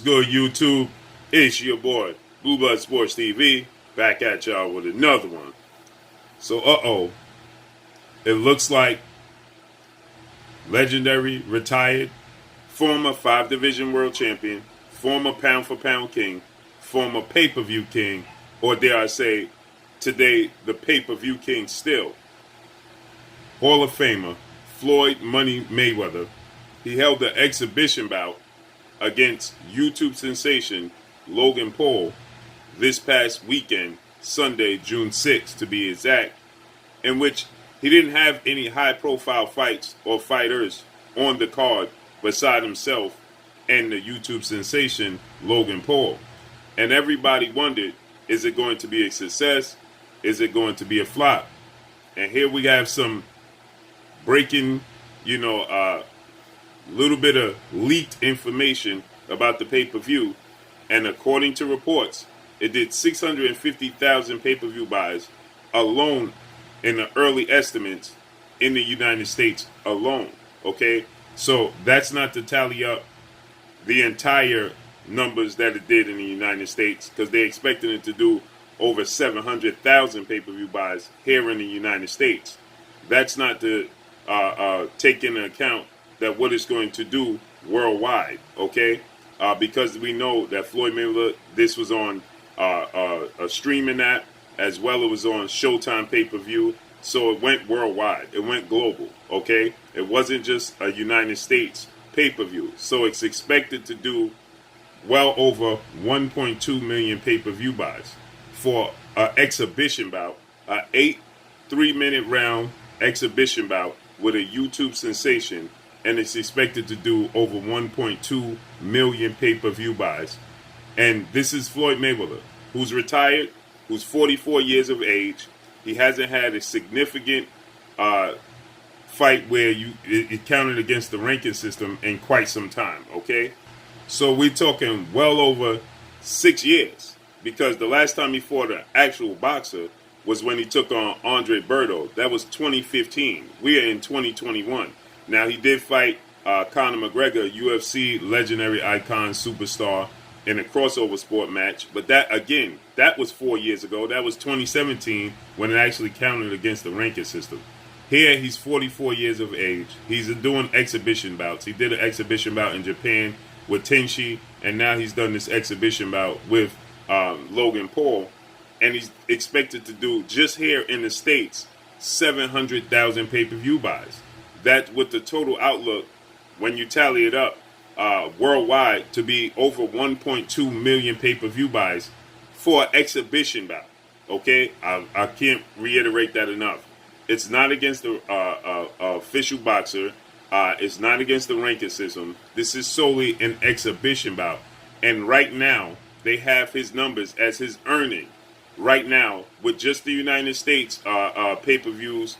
Good YouTube, it's your boy Ppv'S Sports TV back at y'all with another one. So it looks like legendary retired former 5 division world champion, former pound for pound king, former pay-per-view king, or dare I say today the pay-per-view king still, Hall of Famer Floyd Money Mayweather. He held the exhibition bout against YouTube sensation Logan Paul this past weekend, Sunday, June 6th to be exact, in which he didn't have any high-profile fights or fighters on the card beside himself and the YouTube sensation Logan Paul. And everybody wondered, is it going to be a success? Is it going to be a flop? And here we have some breaking, little bit of leaked information about the pay-per-view, and according to reports, it did 650,000 pay-per-view buys alone in the early estimates in the United States alone. Okay, so that's not to tally up the entire numbers that it did in the United States, because they're expecting it to do over 700,000 pay-per-view buys here in the United States. That's not to take into account that what it's going to do worldwide, okay? Because we know that Floyd Mayweather, this was on a streaming app, as well it was on Showtime pay-per-view, so it went worldwide, it went global, okay? It wasn't just a United States pay-per-view, so it's expected to do well over 1.2 million pay-per-view buys for an exhibition bout, a 8 3-minute round exhibition bout with a YouTube sensation, and it's expected to do over 1.2 million pay-per-view buys. And this is Floyd Mayweather, who's retired, who's 44 years of age. He hasn't had a significant fight where it counted against the ranking system in quite some time, okay? So we're talking well over 6 years, because the last time he fought an actual boxer was when he took on Andre Berto. That was 2015. We are in 2021. Now, he did fight Conor McGregor, UFC legendary icon superstar, in a crossover sport match. But that, again, that was 4 years ago. That was 2017 when it actually counted against the ranking system. Here, he's 44 years of age. He's doing exhibition bouts. He did an exhibition bout in Japan with Tenshi, and now he's done this exhibition bout with Logan Paul. And he's expected to do, just here in the States, 700,000 pay-per-view buys. That with the total outlook, when you tally it up worldwide, to be over 1.2 million pay-per-view buys for an exhibition bout. Okay, I can't reiterate that enough. It's not against the official boxer. It's not against the ranking system. This is solely an exhibition bout. And right now, they have his numbers as his earning. Right now, with just the United States pay-per-views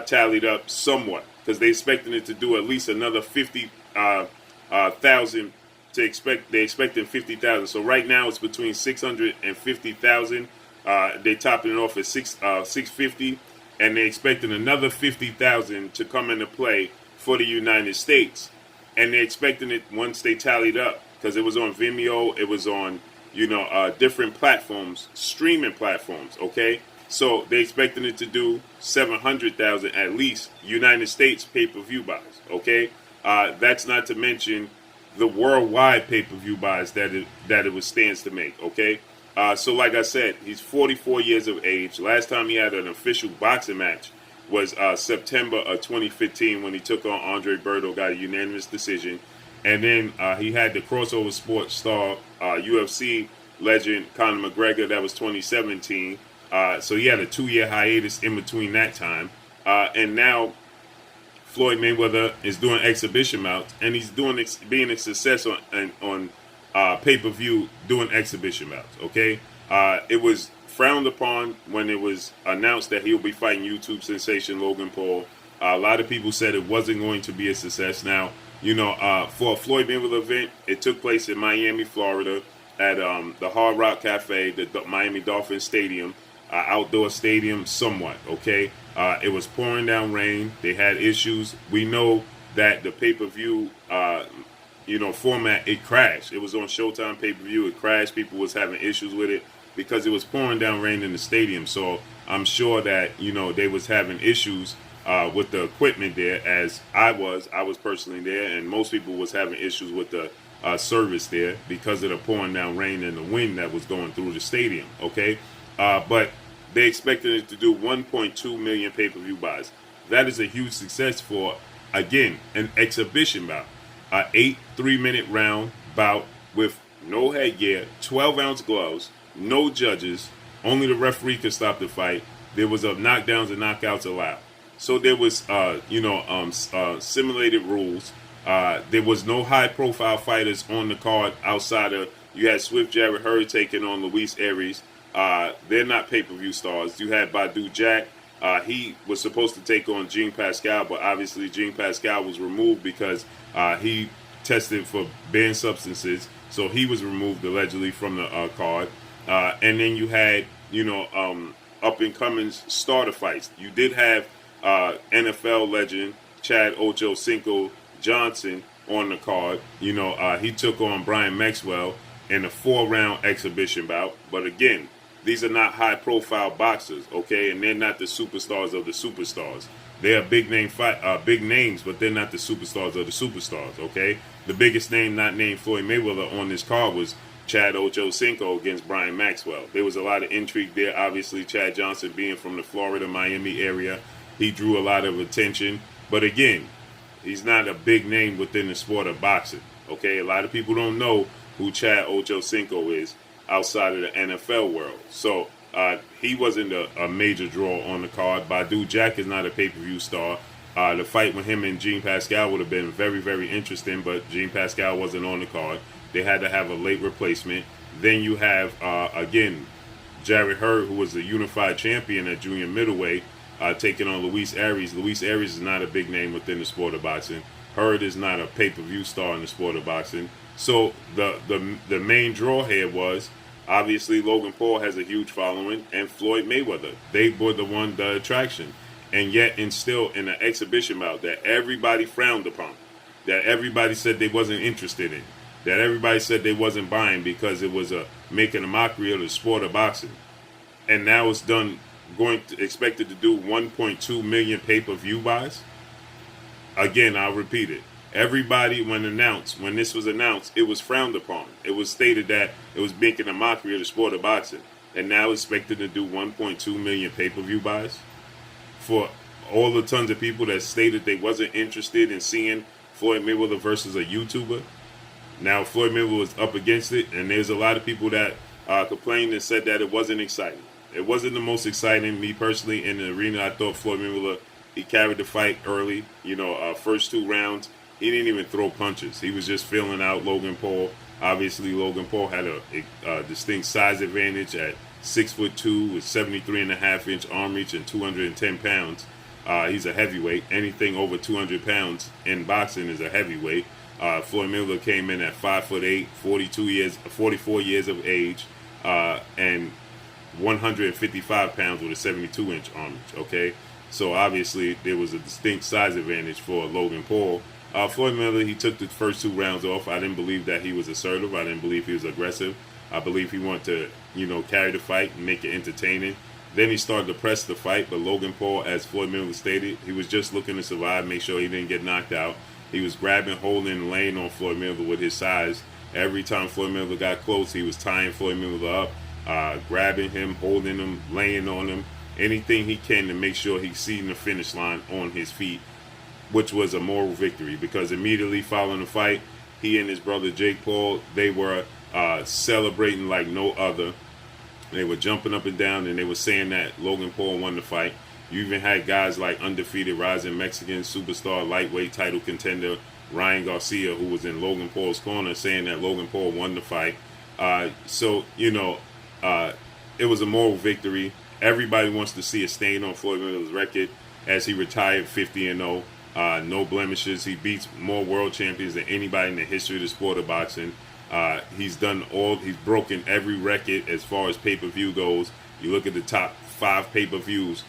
tallied up somewhat, because they're expecting it to do at least another 50,000 to expect. They're expecting 50,000. So right now it's between 650,000. They're topping it off at 650, and they're expecting another 50,000 to come into play for the United States. And they're expecting it once they tallied up, because it was on Vimeo, it was on different platforms, streaming platforms. Okay. So they're expecting it to do 700,000 at least United States pay-per-view buys. Okay, that's not to mention the worldwide pay-per-view buys that it stands to make. Okay, so like I said, he's 44 years of age. Last time he had an official boxing match was September of 2015 when he took on Andre Berto, got a unanimous decision, and then he had the crossover sports star UFC legend Conor McGregor. That was 2017. So he had a 2-year hiatus in between that time. And now Floyd Mayweather is doing exhibition bouts, and he's being a success on pay-per-view doing exhibition bouts, okay? It was frowned upon when it was announced that he'll be fighting YouTube sensation Logan Paul. A lot of people said it wasn't going to be a success. Now, for a Floyd Mayweather event, it took place in Miami, Florida, at the Hard Rock Cafe, the Miami Dolphins Stadium. Outdoor stadium somewhat, okay? It was pouring down rain. They had issues. We know that the pay-per-view format, it crashed. It was on Showtime pay-per-view. It crashed. People was having issues with it because it was pouring down rain in the stadium. So I'm sure that, they was having issues with the equipment there, as I was personally there, and most people was having issues with the service there because of the pouring down rain and the wind that was going through the stadium. Okay. But they expected it to do 1.2 million pay-per-view buys. That is a huge success for, again, an exhibition bout. 8 3-minute round bout with no headgear, 12-ounce gloves, no judges, only the referee could stop the fight. There was knockdowns and knockouts allowed. So there was, simulated rules. There was no high-profile fighters on the card outside of, you had Swift Jarrett Hurd taking on Luis Aries. They're not pay-per-view stars. You had BOUT Jack. He was supposed to take on Jean Pascal, but obviously Jean Pascal was removed because he tested for banned substances. So he was removed allegedly from the card. And then you had, up-and-coming starter fights. You did have NFL legend Chad Ochocinco Johnson on the card. He took on Brian Maxwell in a 4-round exhibition bout. But again, these are not high-profile boxers, okay? And they're not the superstars of the superstars. They are big names, but they're not the superstars of the superstars, okay? The biggest name not named Floyd Mayweather on this card was Chad Ochocinco against Brian Maxwell. There was a lot of intrigue there. Obviously, Chad Johnson being from the Florida, Miami area, he drew a lot of attention. But again, he's not a big name within the sport of boxing, okay? A lot of people don't know who Chad Ochocinco is outside of the NFL world. So he wasn't a major draw on the card. BOUT Jack is not a pay-per-view star. The fight with him and Jean Pascal would have been very, very interesting, but Jean Pascal wasn't on the card. They had to have a late replacement. Then you have, again, Jarrett Hurd, who was the unified champion at junior middleweight, taking on Luis Aries. Luis Aries is not a big name within the sport of boxing. Hurd is not a pay-per-view star in the sport of boxing. So the main draw here was, obviously, Logan Paul has a huge following, and Floyd Mayweather. They were the attraction. And yet, and still in an exhibition bout that everybody frowned upon, that everybody said they wasn't interested in, that everybody said they wasn't buying because it was making a mockery of the sport of boxing. And now it's expected to do 1.2 million pay-per-view buys. Again, I'll repeat it. Everybody, when this was announced, it was frowned upon. It was stated that it was making a mockery of the sport of boxing. And now expected to do 1.2 million pay-per-view buys for all the tons of people that stated they wasn't interested in seeing Floyd Mayweather versus a YouTuber. Now Floyd Mayweather was up against it, and there's a lot of people that complained and said that it wasn't exciting. It wasn't the most exciting. Me personally, in the arena, I thought Floyd Mayweather, he carried the fight early. First 2 rounds, he didn't even throw punches. He was just filling out Logan Paul. Obviously, Logan Paul had a distinct size advantage at 6'2" with 73.5-inch arm reach and 210 pounds. He's a heavyweight. Anything over 200 pounds in boxing is a heavyweight. Floyd Mayweather came in at 5'8", 44 years of age, and 155 pounds with a 72-inch arm reach. Okay, so obviously there was a distinct size advantage for Logan Paul. Floyd Mayweather, he took the first 2 rounds off. I didn't believe that he was assertive. I didn't believe he was aggressive. I believe he wanted to, carry the fight and make it entertaining. Then he started to press the fight, but Logan Paul, as Floyd Mayweather stated, he was just looking to survive, make sure he didn't get knocked out. He was grabbing, holding, and laying on Floyd Mayweather with his size. Every time Floyd Mayweather got close, he was tying Floyd Mayweather up, grabbing him, holding him, laying on him, anything he can to make sure he's seeing the finish line on his feet, which was a moral victory, because immediately following the fight, he and his brother Jake Paul, they were celebrating like no other. They were jumping up and down, and they were saying that Logan Paul won the fight. You even had guys like undefeated rising Mexican superstar lightweight title contender Ryan Garcia, who was in Logan Paul's corner, saying that Logan Paul won the fight. It was a moral victory. Everybody wants to see a stain on Floyd Mayweather's record as he retired 50-0. No blemishes. He beats more world champions than anybody in the history of the sport of boxing. He's broken every record as far as pay-per-view goes. You look at the top 5 pay-per-views,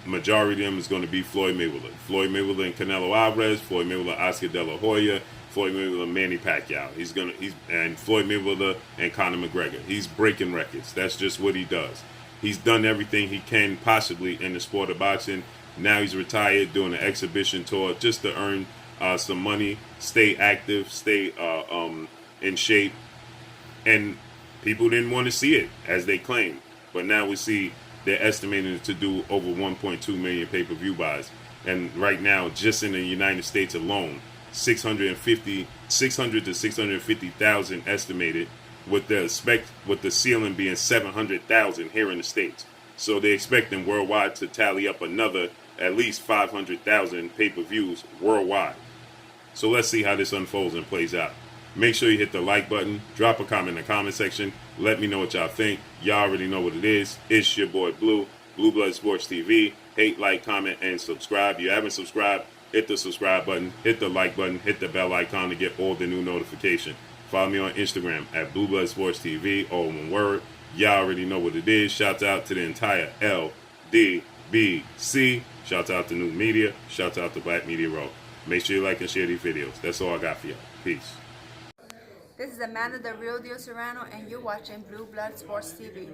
majority of them is going to be Floyd Mayweather. Floyd Mayweather and Canelo Alvarez, Floyd Mayweather, Oscar De La Hoya, Floyd Mayweather, Manny Pacquiao. And Floyd Mayweather and Conor McGregor. He's breaking records. That's just what he does. He's done everything he can possibly in the sport of boxing. Now he's retired, doing an exhibition tour just to earn some money, stay active, stay in shape. And people didn't want to see it, as they claimed. But now we see they're estimating to do over 1.2 million pay-per-view buys. And right now, just in the United States alone, 600 to 650,000 estimated, with the ceiling being 700,000 here in the States. So they're expecting worldwide to tally up another at least 500,000 pay-per-views worldwide. So let's see how this unfolds and plays out. Make sure you hit the like button, drop a comment in the comment section, let me know what y'all think. Y'all already know what it is. It's your boy Blue, Blue Blood Sports TV. Hate, like, comment, and subscribe. If you haven't subscribed, hit the subscribe button, hit the like button, hit the bell icon to get all the new notifications. Follow me on Instagram at Blue Blood Sports TV, all one word. Y'all already know what it is. Shout out to the entire LDBC. Shout out to New Media. Shout out to Black Media Row. Make sure you like and share these videos. That's all I got for y'all. Peace. This is Amanda, the real deal Serrano, and you're watching Blue Blood Sports TV.